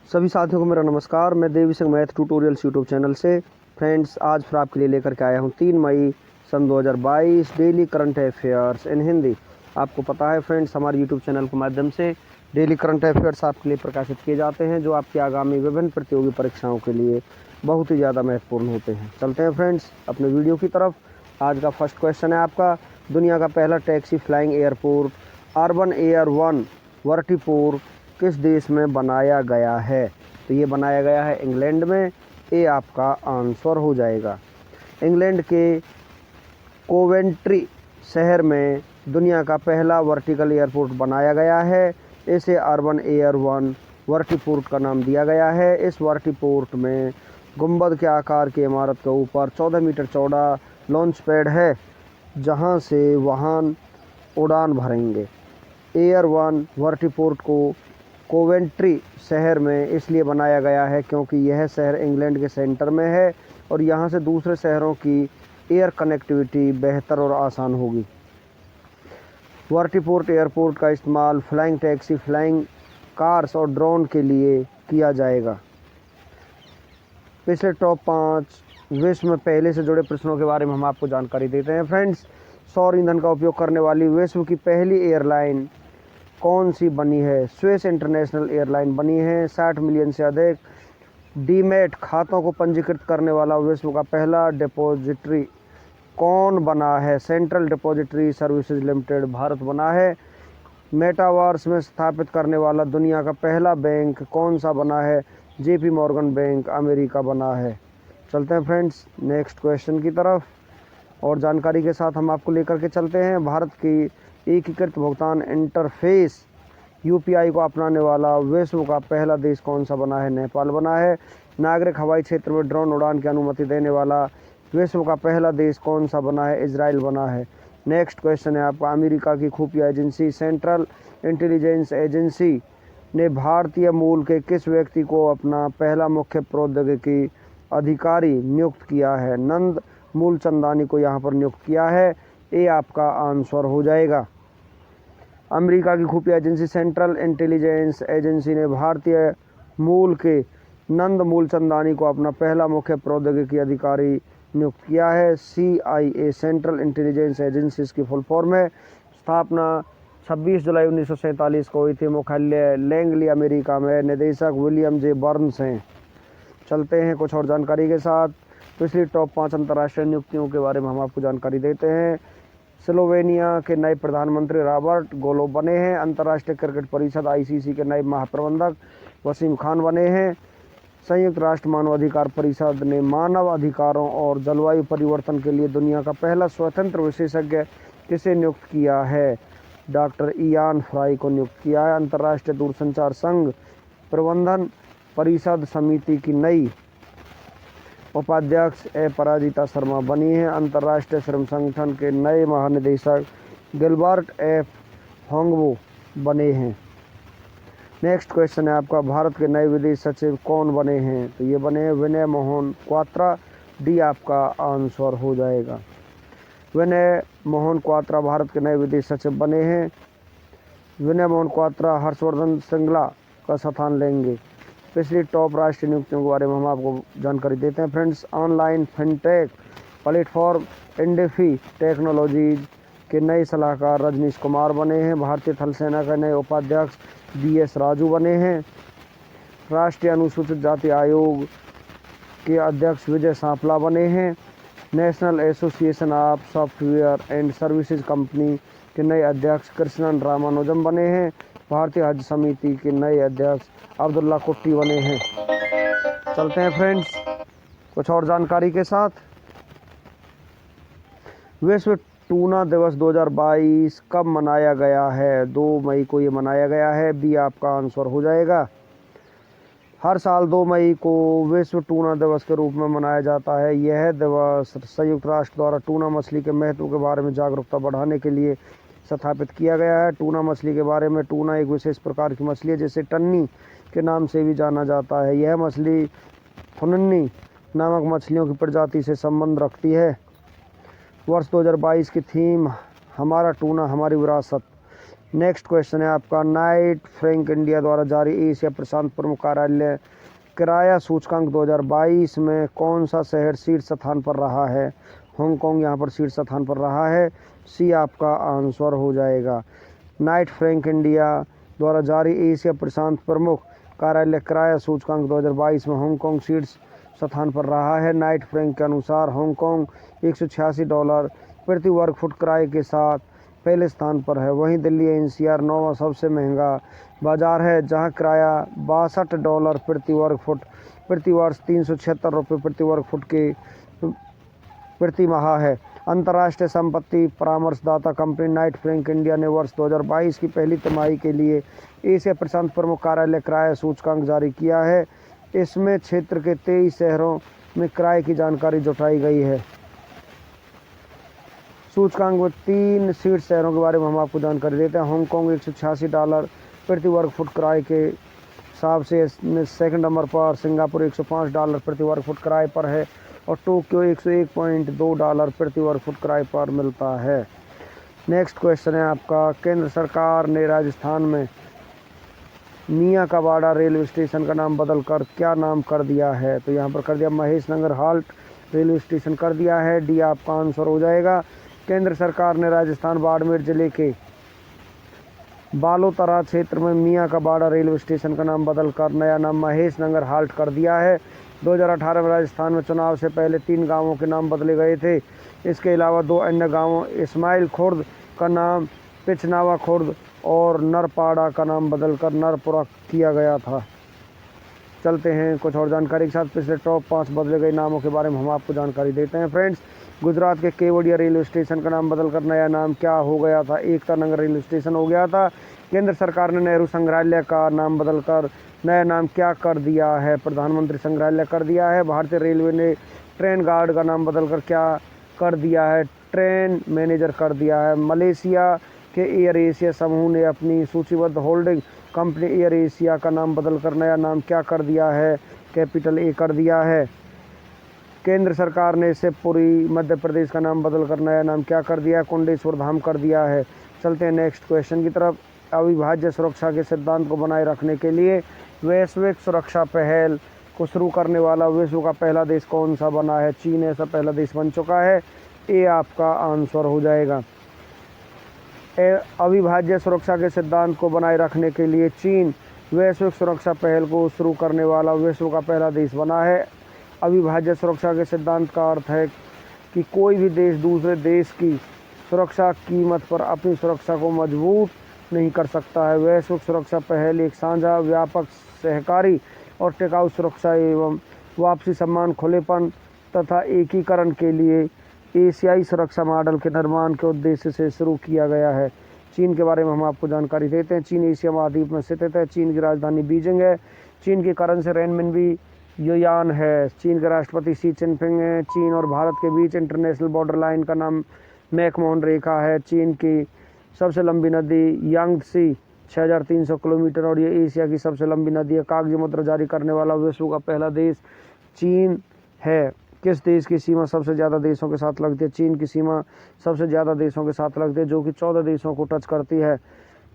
सभी साथियों को मेरा नमस्कार। मैं Devi Singh math tutorials YouTube channel से फ्रेंड्स आज फिर आपके लिए लेकर के आया हूं 3 मई सन 2022 daily current affairs in Hindi. आपको पता है फ्रेंड्स, हमारे यूट्यूब चैनल के माध्यम से डेली करंट अफेयर्स आपके लिए प्रकाशित किए जाते हैं, जो आपकी आगामी विभिन्न प्रतियोगी परीक्षाओं के लिए बहुत ही ज़्यादा महत्वपूर्ण होते हैं। चलते हैं फ्रेंड्स अपने वीडियो की तरफ। आज का फर्स्ट क्वेश्चन है आपका, दुनिया का पहला taxi flying airport urban air 1 वर्टिपोर किस देश में बनाया गया है? तो ये बनाया गया है इंग्लैंड में। ये आपका आंसर हो जाएगा। इंग्लैंड के कोवेंट्री शहर में दुनिया का पहला वर्टिकल एयरपोर्ट बनाया गया है। इसे अर्बन एयर 1 वर्टिपोर्ट का नाम दिया गया है। इस वर्टिपोर्ट में गुंबद के आकार की इमारत के ऊपर 14 मीटर चौड़ा लॉन्च पैड है, जहां से वाहन उड़ान भरेंगे। एयर 1 वर्टिपोर्ट को कोवेंट्री शहर में इसलिए बनाया गया है क्योंकि यह शहर इंग्लैंड के सेंटर में है और यहाँ से दूसरे शहरों की एयर कनेक्टिविटी बेहतर और आसान होगी। वर्टिपोर्ट एयरपोर्ट का इस्तेमाल फ्लाइंग टैक्सी, फ्लाइंग कार्स और ड्रोन के लिए किया जाएगा। पिछले टॉप 5 विश्व में पहले से जुड़े प्रश्नों के बारे में हम आपको जानकारी देते हैं फ्रेंड्स। सौर ईंधन का उपयोग करने वाली विश्व की पहली एयरलाइन कौन सी बनी है? स्विस इंटरनेशनल एयरलाइन बनी है। 60 मिलियन से अधिक डीमैट खातों को पंजीकृत करने वाला विश्व का पहला डिपॉजिटरी कौन बना है? Central depository services limited Bharat बना है। मेटावर्स में स्थापित करने वाला दुनिया का पहला बैंक कौन सा बना है? जेपी मॉर्गन बैंक अमेरिका बना है। चलते हैं फ्रेंड्स नेक्स्ट क्वेश्चन की तरफ और जानकारी के साथ हम आपको लेकर के चलते हैं। भारत की एकीकृत भुगतान इंटरफेस यूपीआई को अपनाने वाला विश्व का पहला देश कौन सा बना है? नेपाल बना है। नागरिक हवाई क्षेत्र में ड्रोन उड़ान की अनुमति देने वाला विश्व का पहला देश कौन सा बना है? इजराइल बना है। नेक्स्ट क्वेश्चन है आपका, अमेरिका की खुफिया एजेंसी सेंट्रल इंटेलिजेंस एजेंसी ने भारतीय मूल के किस व्यक्ति को अपना पहला मुख्य प्रौद्योगिकी अधिकारी नियुक्त किया है? नंद मूलचंदानी को यहाँ पर नियुक्त किया है। ये आपका आंसर हो जाएगा। अमेरिका की खुफिया एजेंसी सेंट्रल इंटेलिजेंस एजेंसी ने भारतीय मूल के नंद मूलचंदानी को अपना पहला मुख्य प्रौद्योगिकी अधिकारी नियुक्त किया है। CIA सेंट्रल इंटेलिजेंस एजेंसी इसकी फुल फॉर्म है। स्थापना 26 जुलाई 1947 को हुई थी। मुख्यालय लैंगली अमेरिका में। निदेशक विलियम जे बर्न्स हैं। चलते हैं कुछ और जानकारी के साथ। पिछली टॉप 5 अंतर्राष्ट्रीय नियुक्तियों के बारे में हम आपको जानकारी देते हैं। स्लोवेनिया के नए प्रधानमंत्री रॉबर्ट गोलोब बने हैं। अंतर्राष्ट्रीय क्रिकेट परिषद ICC के नए महाप्रबंधक वसीम खान बने हैं। संयुक्त राष्ट्र मानवाधिकार परिषद ने मानव अधिकारों और जलवायु परिवर्तन के लिए दुनिया का पहला स्वतंत्र विशेषज्ञ किसे नियुक्त किया है? डॉक्टर इयान फ्राई को नियुक्त किया है। अंतर्राष्ट्रीय दूरसंचार संघ प्रबंधन परिषद समिति की नई उपाध्यक्ष अपराजिता शर्मा बनी है। अंतर्राष्ट्रीय श्रम संगठन के नए महानिदेशक गिलबर्ट F. होंगवो बने हैं। नेक्स्ट क्वेश्चन है आपका, भारत के नए विदेश सचिव कौन बने हैं? तो ये बने हैं विनय मोहन क्वात्रा। डी आपका आंसर हो जाएगा। विनय मोहन क्वात्रा भारत के नए विदेश सचिव बने हैं। विनय मोहन क्वात्रा हर्षवर्धन श्रृंगला का स्थान लेंगे। पिछली टॉप राष्ट्रीय नियुक्तियों के बारे में हम आपको जानकारी देते हैं friends. Online fintech platform Indifi technologies के नए सलाहकार रजनीश कुमार बने हैं। भारतीय थल सेना के नए उपाध्यक्ष BS राजू बने हैं। राष्ट्रीय अनुसूचित जाति आयोग के अध्यक्ष विजय सांपला बने हैं। National association of software and services company के नए अध्यक्ष कृष्णन रामानुजम बने हैं। भारतीय हज समिति के नए अध्यक्ष अब्दुल्ला कुट्टी बने हैं। चलते हैं फ्रेंड्स कुछ और जानकारी के साथ। विश्व टूना दिवस 2022 कब मनाया गया है? 2 मई को ये मनाया गया है। बी आपका आंसर हो जाएगा। हर साल 2 मई को विश्व टूना दिवस के रूप में मनाया जाता है। यह दिवस संयुक्त राष्ट्र द्वारा टूना मछली के महत्व के बारे में जागरूकता बढ़ाने के लिए स्थापित किया गया है। टूना मछली के बारे में, टूना एक विशेष प्रकार की मछली है जिसे टन्नी के नाम से भी जाना जाता है। यह मछली फुनन्नी नामक मछलियों की प्रजाति से संबंध रखती है। वर्ष 2022 की थीम हमारा टूना हमारी विरासत नेक्स्ट क्वेश्चन है आपका, नाइट फ्रैंक इंडिया द्वारा जारी एशिया प्रशांत प्रमुख कार्यालय किराया सूचकांक 2022 में कौन सा शहर शीर्ष स्थान पर रहा है? हांगकांग यहाँ पर शीर्ष स्थान पर रहा है। सी आपका आंसर हो जाएगा। नाइट फ्रैंक इंडिया द्वारा जारी एशिया प्रशांत प्रमुख कार्यालय किराया सूचकांक 2022 में हांगकांग शीर्ष स्थान पर रहा है। नाइट फ्रैंक के अनुसार हांगकांग $186 प्रति वर्ग फुट किराए के साथ पहले स्थान पर है। वहीं दिल्ली एनसीआर 9वां सबसे महंगा बाजार है, जहां किराया $62 प्रति वर्ग फुट प्रति वर्ष ₹376 प्रति वर्ग फुट के प्रति माह है। अंतर्राष्ट्रीय संपत्ति परामर्शदाता कंपनी नाइट फ्रैंक इंडिया ने वर्ष 2022 की पहली तिमाही के लिए एशिया प्रशांत प्रमुख कार्यालय किराया सूचकांक जारी किया है। इसमें क्षेत्र के 23 शहरों में किराए की जानकारी जुटाई गई है। सूचकांक में 3 शीर्ष शहरों के बारे में हम आपको जानकारी देते हैं। हांगकांग $186 प्रति वर्ग फुट किराए के हिसाब से सेकंड नंबर पर, सिंगापुर $105 प्रति वर्ग फुट किराए पर है और टोक्यो $101.2 प्रति वर्ग फुट किराए पर मिलता है। नेक्स्ट क्वेश्चन है आपका, केंद्र सरकार ने राजस्थान में मियाँ का बाड़ा रेलवे स्टेशन का नाम बदलकर क्या नाम कर दिया है? तो यहाँ पर कर दिया महेश नगर हाल्ट रेलवे स्टेशन कर दिया है। डी आपका आंसर हो जाएगा। केंद्र सरकार ने राजस्थान बाड़मेर जिले के बालोतरा क्षेत्र में मियाँ का बाड़ा रेलवे स्टेशन का नाम बदलकर नया नाम महेश नगर हाल्ट कर दिया है। 2018 में राजस्थान में चुनाव से पहले 3 गांवों के नाम बदले गए थे। इसके अलावा 2 अन्य गांवों इस्माइल खुर्द का नाम पिछनावा खुर्द और नरपाड़ा का नाम बदलकर नरपुरा किया गया था। चलते हैं कुछ और जानकारी के साथ। पिछले टॉप 5 बदले गए नामों के बारे में हम आपको जानकारी देते हैं फ्रेंड्स। गुजरात के केवड़िया रेलवे स्टेशन का नाम बदलकर नया नाम क्या हो गया था? एकता नगर रेलवे स्टेशन हो गया था। केंद्र सरकार ने नेहरू संग्रहालय का नाम बदलकर नया नाम क्या कर दिया है? प्रधानमंत्री संग्रहालय कर दिया है। भारतीय रेलवे ने ट्रेन गार्ड का नाम बदलकर क्या कर दिया है? ट्रेन मैनेजर कर दिया है। मलेशिया के एयर एशिया समूह ने अपनी सूचीबद्ध होल्डिंग कंपनी एयर एशिया का नाम बदलकर नया नाम क्या कर दिया है? कैपिटल ए कर दिया है। केंद्र सरकार ने शिवपुरी मध्य प्रदेश का नाम बदलकर नया नाम क्या कर दिया है? कुंडेश्वर धाम कर दिया है। चलते हैं नेक्स्ट क्वेश्चन की तरफ। अविभाज्य सुरक्षा के सिद्धांत को बनाए रखने के लिए वैश्विक सुरक्षा पहल को शुरू करने वाला विश्व का पहला देश कौन सा बना है? चीन ऐसा पहला देश बन चुका है। ये आपका आंसर हो जाएगा। अविभाज्य सुरक्षा के सिद्धांत को बनाए रखने के लिए चीन वैश्विक सुरक्षा पहल को शुरू करने वाला विश्व का पहला देश बना है। अविभाज्य सुरक्षा के सिद्धांत का अर्थ है कि कोई भी देश दूसरे देश की सुरक्षा कीमत पर अपनी सुरक्षा को मजबूत नहीं कर सकता है। वैश्विक सुरक्षा पहल एक साझा, व्यापक, सहकारी और टिकाऊ सुरक्षा एवं वापसी, सम्मान, खुलेपन तथा एकीकरण के लिए एशियाई सुरक्षा मॉडल के निर्माण के उद्देश्य से शुरू किया गया है। चीन के बारे में हम आपको जानकारी देते हैं। चीन एशिया महाद्वीप में स्थित है। चीन की राजधानी बीजिंग है। चीन की करेंसी रेनमिनबी युआन है। चीन के राष्ट्रपति शी चिनपिंग हैं। चीन और भारत के बीच इंटरनेशनल बॉर्डर लाइन का नाम मैकमोहन रेखा है। चीन की सबसे लंबी नदी यांगत्से 6300 किलोमीटर और ये एशिया की सबसे लंबी नदी है। कागजी मुद्रा जारी करने वाला विश्व का पहला देश चीन है। किस देश की सीमा सबसे ज़्यादा देशों के साथ लगती है? चीन की सीमा सबसे ज़्यादा देशों के साथ लगती है, जो कि 14 देशों को टच करती है।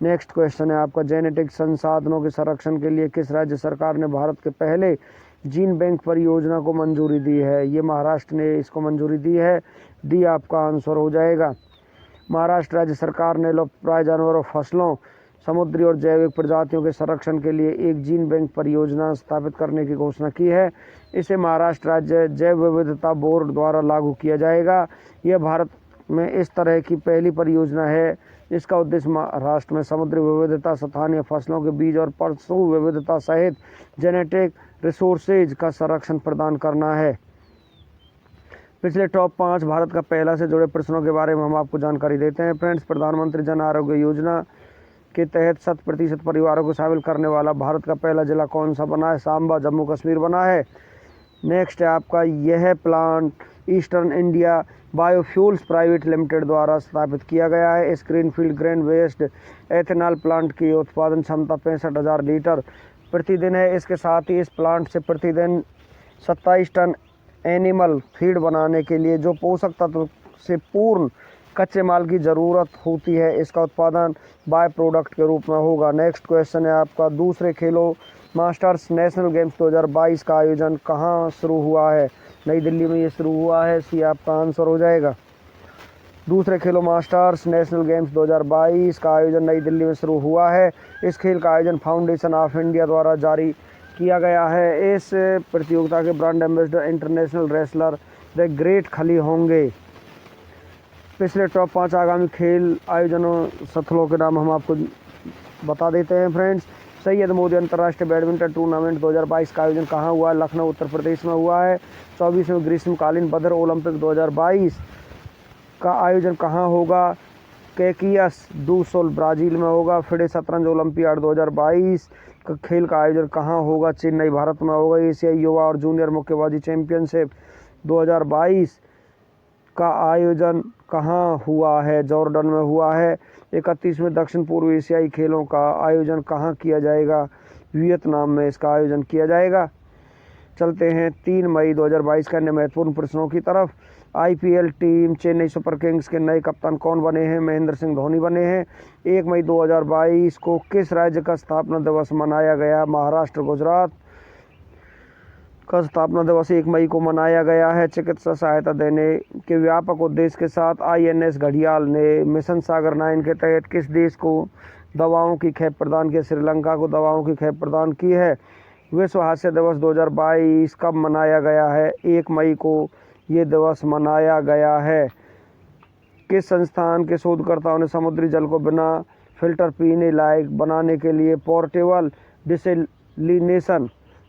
नेक्स्ट क्वेश्चन है आपका, जेनेटिक संसाधनों के संरक्षण के लिए किस राज्य सरकार ने भारत के पहले जीन बैंक परियोजना को मंजूरी दी है? ये महाराष्ट्र ने इसको मंजूरी दी है। डी आपका आंसर हो जाएगा। महाराष्ट्र राज्य सरकार ने लुप्तप्राय जानवरों, फसलों, समुद्री और जैविक प्रजातियों के संरक्षण के लिए एक जीन बैंक परियोजना स्थापित करने की घोषणा की है। इसे महाराष्ट्र राज्य जैव विविधता बोर्ड द्वारा लागू किया जाएगा। यह भारत में इस तरह की पहली परियोजना है जिसका उद्देश्य महाराष्ट्र में समुद्री विविधता, स्थानीय फसलों के बीज और पशु विविधता सहित जेनेटिक रिसोर्सेज का संरक्षण प्रदान करना है। पिछले टॉप 5 भारत का पहला से जुड़े प्रश्नों के बारे में हम आपको जानकारी देते हैं फ्रेंड्स। प्रधानमंत्री जन आरोग्य योजना के तहत 100% परिवारों को शामिल करने वाला भारत का पहला जिला कौन सा बना है? सांबा जम्मू कश्मीर बना है। नेक्स्ट है आपका, यह plant eastern India biofuels private limited द्वारा स्थापित किया गया है। इस greenfield grain waste ethanol plant की उत्पादन क्षमता 65,000 लीटर प्रतिदिन है। इसके साथ ही इस प्लांट से प्रतिदिन 27 टन एनिमल फीड बनाने के लिए जो पोषक तत्व से पूर्ण कच्चे माल की ज़रूरत होती है, इसका उत्पादन बाय प्रोडक्ट के रूप में होगा। नेक्स्ट क्वेश्चन है आपका, दूसरे खेलो मास्टर्स नेशनल गेम्स 2022 का आयोजन कहाँ शुरू हुआ है? नई दिल्ली में ये शुरू हुआ है, सी आपका आंसर हो जाएगा। दूसरे खेलो मास्टर्स नेशनल गेम्स 2022 का आयोजन नई दिल्ली में शुरू हुआ है। इस खेल का आयोजन फाउंडेशन ऑफ इंडिया द्वारा जारी किया गया है। इस प्रतियोगिता के brand ambassador international wrestler the great खली होंगे। पिछले टॉप 5 आगामी खेल आयोजनों स्थलों के नाम हम आपको बता देते हैं फ्रेंड्स। सैयद मोदी अंतर्राष्ट्रीय बैडमिंटन टूर्नामेंट 2022 का आयोजन कहाँ हुआ है? लखनऊ उत्तर प्रदेश में हुआ है। 24वें ग्रीष्मकालीन बदर ओलंपिक 2022 का आयोजन कहाँ होगा? कैकियस डू सोल ब्राज़ील में होगा। फिडे शतरंज ओलंपियाड 2022 का खेल का आयोजन कहाँ होगा? चेन्नई भारत में होगा। एशियाई युवा और जूनियर मुक्केबाजी चैंपियनशिप 2022 का आयोजन कहाँ हुआ है? जॉर्डन में हुआ है। 31वें दक्षिण पूर्व एशियाई खेलों का आयोजन कहाँ किया जाएगा? वियतनाम में इसका आयोजन किया जाएगा। चलते हैं 3 मई 2022 के अन्य महत्वपूर्ण प्रश्नों की तरफ। IPL team Chennai super Kings के नए कप्तान कौन बने हैं? महेंद्र सिंह धोनी बने हैं। 1 मई 2022 को किस राज्य का स्थापना दिवस मनाया गया? महाराष्ट्र, गुजरात का स्थापना दिवस 1 मई को मनाया गया है। चिकित्सा सहायता देने के व्यापक उद्देश्य के साथ आईएनएस घड़ियाल ने मिशन सागर 9 के तहत किस देश को दवाओं की खेप प्रदान की? श्रीलंका को दवाओं की खेप प्रदान की है। विश्व हास्य दिवस 2022 कब मनाया गया है? 1 मई को ये दिवस मनाया गया है। किस संस्थान के शोधकर्ताओं ने समुद्री जल को बिना फिल्टर पीने लायक बनाने के लिए पोर्टेबल डिसेलिनेशन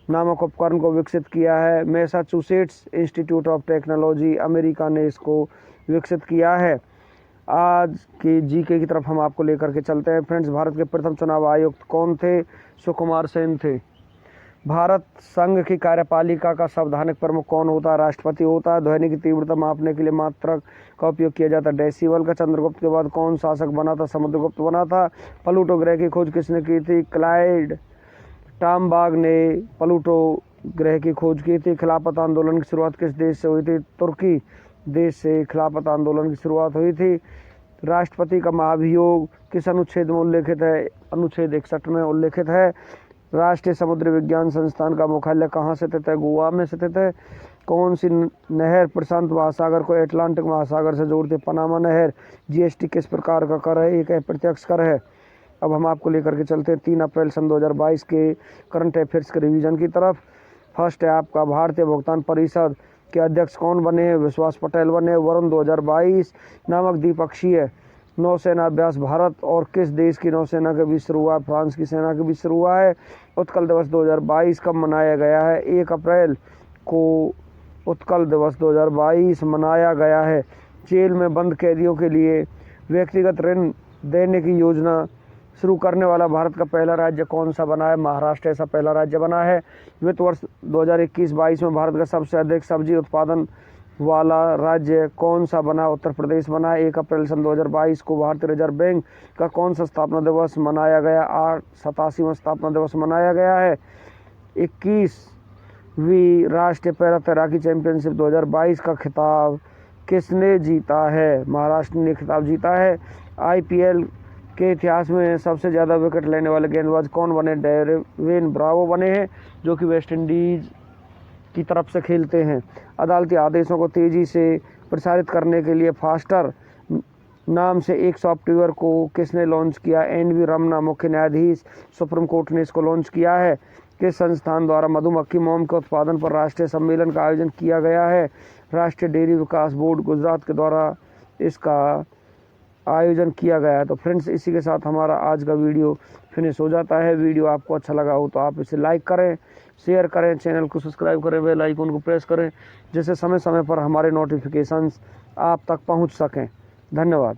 नामक उपकरण को विकसित किया है? Massachusetts institute of technology America ने इसको विकसित किया है। आज की जीके की तरफ हम आपको लेकर के चलते हैं फ्रेंड्स। भारत के प्रथम चुनाव आयुक्त कौन थे? सुकुमार सेन थे। भारत संघ की कार्यपालिका का संवैधानिक प्रमुख कौन होता है? राष्ट्रपति होता है। ध्वनि की तीव्रता मापने के लिए मात्रक का उपयोग किया जाता है डेसिबल का। चंद्रगुप्त के बाद कौन शासक बना था? समुद्रगुप्त बना था। प्लूटो ग्रह की खोज किसने की थी? क्लाइड टॉमबाग ने प्लूटो ग्रह की खोज की थी। खिलाफत आंदोलन की शुरुआत किस देश से हुई थी? तुर्की देश से खिलाफत आंदोलन की शुरुआत हुई थी। राष्ट्रपति का महाभियोग किस अनुच्छेद में उल्लेखित है? अनुच्छेद 61 में उल्लेखित है। राष्ट्रीय समुद्री विज्ञान संस्थान का मुख्यालय कहाँ स्थित है? गोवा में स्थित है। कौन सी नहर प्रशांत महासागर को अटलांटिक महासागर से जोड़ती है? पनामा नहर। जीएसटी किस प्रकार का कर है? एक अप्रत्यक्ष कर है। अब हम आपको लेकर के चलते हैं 3 अप्रैल सन 2022 के करंट अफेयर्स के रिवीजन की तरफ। फर्स्ट है आपका, भारतीय भुगतान परिषद के अध्यक्ष कौन बने हैं? विश्वास पटेल बने। वरुण 2022 नामक द्विपक्षीय नौसेना अभ्यास भारत और किस देश की नौसेना के बीच शुरू हुआ? फ्रांस की सेना के बीच शुरू हुआ है। उत्कल दिवस 2022 कब मनाया गया है? 1 अप्रैल को उत्कल दिवस 2022 मनाया गया है। जेल में बंद कैदियों के लिए व्यक्तिगत ऋण देने की योजना शुरू करने वाला भारत का पहला राज्य कौन सा बना है? महाराष्ट्र ऐसा पहला राज्य बना है। वित्त वर्ष 2021-22 में भारत का सबसे अधिक सब्जी उत्पादन वाला राज्य कौन सा बना? उत्तर प्रदेश बना है। 1 अप्रैल सन 2022 को भारतीय रिजर्व बैंक का कौन सा स्थापना दिवस मनाया गया? 87वां स्थापना दिवस मनाया गया है। 21वीं राष्ट्रीय पैरा तैराकी चैंपियनशिप 2022 का खिताब किसने जीता है? महाराष्ट्र ने खिताब जीता है। आईपीएल के इतिहास में सबसे ज़्यादा विकेट लेने वाले गेंदबाज कौन बने? डेविन ब्रावो बने हैं, जो कि वेस्ट इंडीज़ की तरफ से खेलते हैं। अदालती आदेशों को तेज़ी से प्रसारित करने के लिए फास्टर नाम से एक सॉफ्टवेयर को किसने लॉन्च किया? एनवी रमना, मुख्य न्यायाधीश सुप्रीम कोर्ट ने इसको लॉन्च किया है। किस संस्थान द्वारा मधुमक्खी मोम के उत्पादन पर राष्ट्रीय सम्मेलन का आयोजन किया गया है? राष्ट्रीय डेयरी विकास बोर्ड गुजरात के द्वारा इसका आयोजन किया गया है। तो फ्रेंड्स, इसी के साथ हमारा आज का वीडियो फिनिश हो जाता है। वीडियो आपको अच्छा लगा हो तो आप इसे लाइक करें, शेयर करें, चैनल को सब्सक्राइब करें, बेल आइकन को प्रेस करें, जिससे समय समय पर हमारे नोटिफिकेशंस आप तक पहुंच सकें। धन्यवाद।